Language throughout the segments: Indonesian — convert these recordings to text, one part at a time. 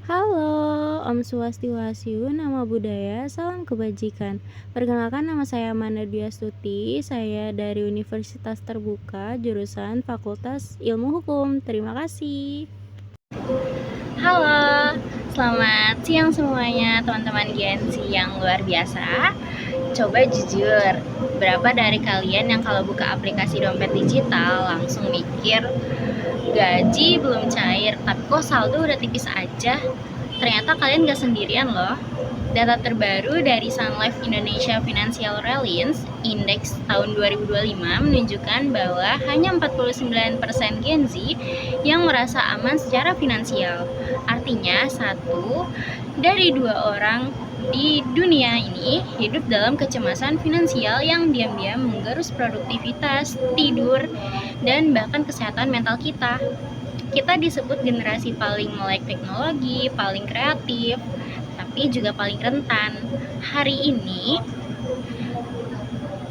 Halo, Om Swastiwasyu, Nama Budaya, Salam Kebajikan. Perkenalkan nama saya Amanda Dwi Astuti, saya dari Universitas Terbuka, jurusan Fakultas Ilmu Hukum. Terima kasih. Halo, selamat siang semuanya teman-teman Gen Z yang luar biasa. Coba jujur, berapa dari kalian yang kalau buka aplikasi dompet digital langsung mikir gaji belum cair, tapi kok saldo udah tipis aja? Ternyata kalian gak sendirian loh. Data terbaru dari Sun Life Indonesia Financial Reliance Index tahun 2025 menunjukkan bahwa hanya 49% Gen Z yang merasa aman secara finansial. Artinya, satu dari dua orang di dunia ini hidup dalam kecemasan finansial yang diam-diam menggerus produktivitas, tidur, dan bahkan kesehatan mental kita. Kita disebut generasi paling melek teknologi, paling kreatif, tapi juga paling rentan. Hari ini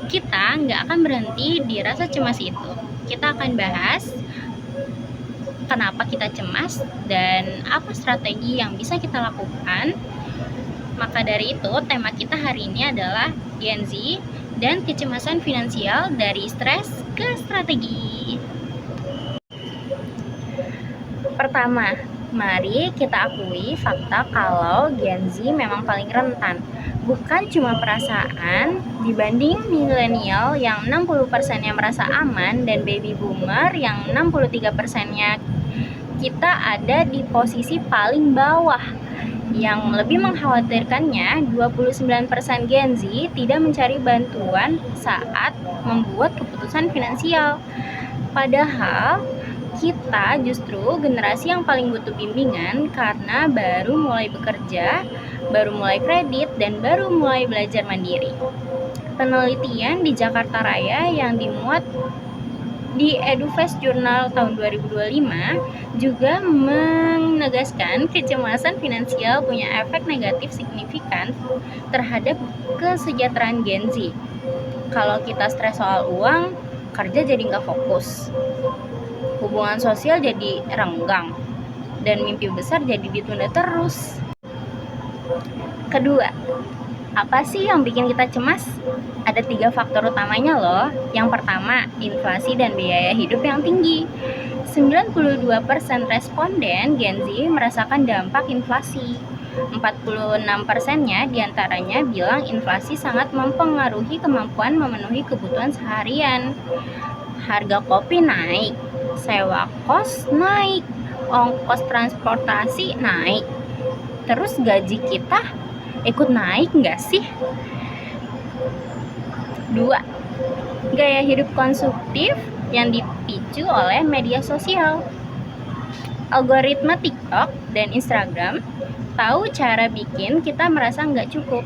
kita nggak akan berhenti di rasa cemas itu. Kita akan bahas kenapa kita cemas dan apa strategi yang bisa kita lakukan. Maka dari itu, tema kita hari ini adalah Gen Z dan kecemasan finansial dari stres ke strategi. Pertama, mari kita akui fakta kalau Gen Z memang paling rentan. Bukan cuma perasaan, dibanding milenial yang 60%-nya merasa aman dan baby boomer yang 63%-nya, kita ada di posisi paling bawah. Yang lebih mengkhawatirkannya, 29% Gen Z tidak mencari bantuan saat membuat keputusan finansial. Padahal kita justru generasi yang paling butuh bimbingan karena baru mulai bekerja, baru mulai kredit, dan baru mulai belajar mandiri. Penelitian di Jakarta Raya yang dimuat di EduFest Journal tahun 2025 juga menegaskan kecemasan finansial punya efek negatif signifikan terhadap kesejahteraan Gen Z. Kalau kita stres soal uang, kerja jadi nggak fokus, hubungan sosial jadi renggang, dan mimpi besar jadi ditunda terus. Kedua, apa sih yang bikin kita cemas? Ada 3 faktor utamanya loh. Yang pertama, inflasi dan biaya hidup yang tinggi. 92% responden Gen Z merasakan dampak inflasi. 46%-nya diantaranya bilang inflasi sangat mempengaruhi kemampuan memenuhi kebutuhan seharian. Harga kopi naik, sewa kos naik, ongkos transportasi naik. Terus gaji kita ikut naik nggak sih? 2. Gaya hidup konsumtif yang dipicu oleh media sosial. Algoritma TikTok dan Instagram tahu cara bikin kita merasa nggak cukup.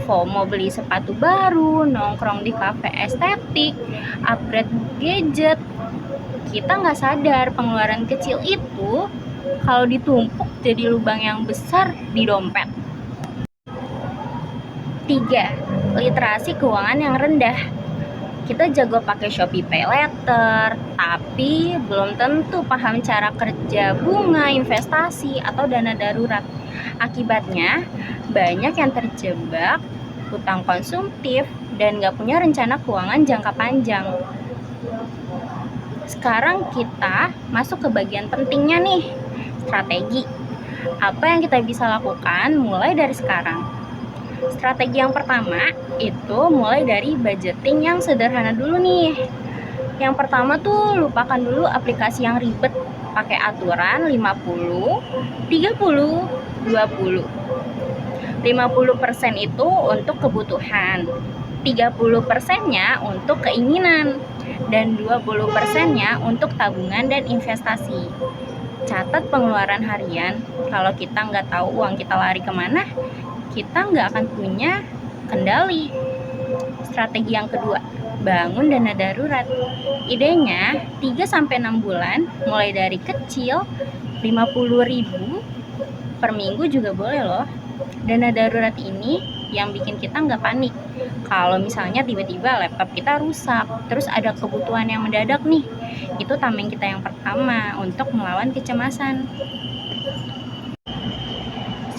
FOMO beli sepatu baru, nongkrong di kafe estetik, upgrade gadget. Kita nggak sadar pengeluaran kecil itu kalau ditumpuk jadi lubang yang besar di dompet. 3. Literasi keuangan yang rendah. Kita jago pakai Shopee Pay Later, tapi belum tentu paham cara kerja bunga, investasi, atau dana darurat. Akibatnya, banyak yang terjebak hutang konsumtif dan gak punya rencana keuangan jangka panjang. Sekarang kita masuk ke bagian pentingnya nih, strategi. Apa yang kita bisa lakukan mulai dari sekarang? Strategi yang pertama itu mulai dari budgeting yang sederhana dulu nih. Yang pertama tuh lupakan dulu aplikasi yang ribet, pakai aturan 50, 30, 20. 50% itu untuk kebutuhan, 30%-nya untuk keinginan, dan 20%-nya untuk tabungan dan investasi. Catat pengeluaran harian. Kalau kita nggak tahu uang kita lari kemana, kita nggak akan punya kendali. Strategi yang kedua, bangun dana darurat. Idenya 3-6 bulan, mulai dari kecil, 50.000 per minggu juga boleh loh. Dana darurat ini yang bikin kita nggak panik. Kalau misalnya tiba-tiba laptop kita rusak, terus ada kebutuhan yang mendadak nih, itu tameng kita yang pertama untuk melawan kecemasan.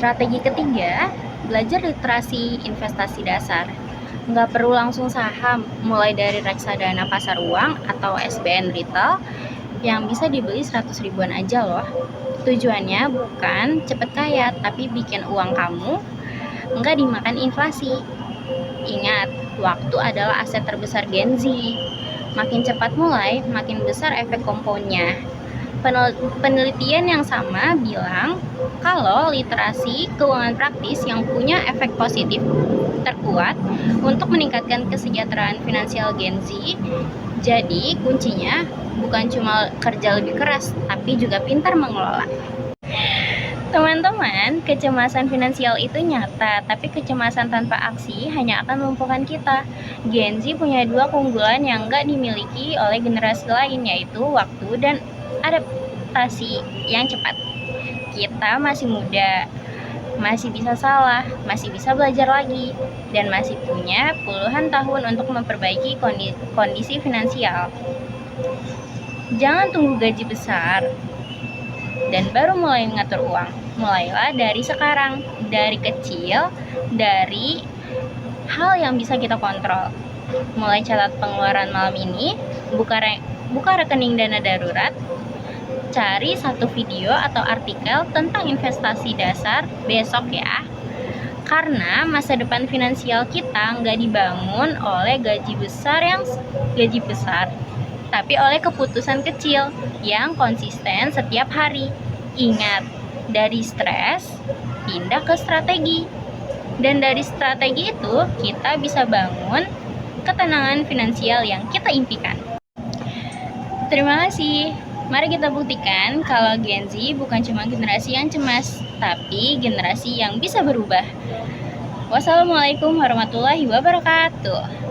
Strategi ketiga, belajar literasi investasi dasar. Nggak perlu langsung saham, mulai dari reksadana pasar uang atau SBN retail yang bisa dibeli 100 ribuan aja loh. Tujuannya bukan cepet kaya, tapi bikin uang kamu nggak dimakan inflasi. Ingat, waktu adalah aset terbesar Gen Z. Makin cepat mulai, makin besar efek kompoundnya. Penelitian yang sama bilang kalau literasi keuangan praktis yang punya efek positif terkuat untuk meningkatkan kesejahteraan finansial Gen Z. Jadi kuncinya bukan cuma kerja lebih keras, tapi juga pintar mengelola. Teman-teman, kecemasan finansial itu nyata, tapi kecemasan tanpa aksi hanya akan melumpuhkan kita. Gen Z punya dua keunggulan yang nggak dimiliki oleh generasi lain, yaitu waktu dan adaptasi yang cepat. Kita masih muda, masih bisa salah, masih bisa belajar lagi, dan masih punya puluhan tahun untuk memperbaiki kondisi finansial. Jangan tunggu gaji besar dan baru mulai mengatur uang. Mulailah dari sekarang, dari kecil, dari hal yang bisa kita kontrol. Mulai catat pengeluaran malam ini, buka rekening dana darurat, cari satu video atau artikel tentang investasi dasar besok ya. Karena masa depan finansial kita nggak dibangun oleh gaji besar, tapi oleh keputusan kecil yang konsisten setiap hari. Ingat, dari stres pindah ke strategi. Dan dari strategi itu kita bisa bangun ketenangan finansial yang kita impikan. Terima kasih. Mari kita buktikan kalau Gen Z bukan cuma generasi yang cemas, tapi generasi yang bisa berubah. Wassalamualaikum warahmatullahi wabarakatuh.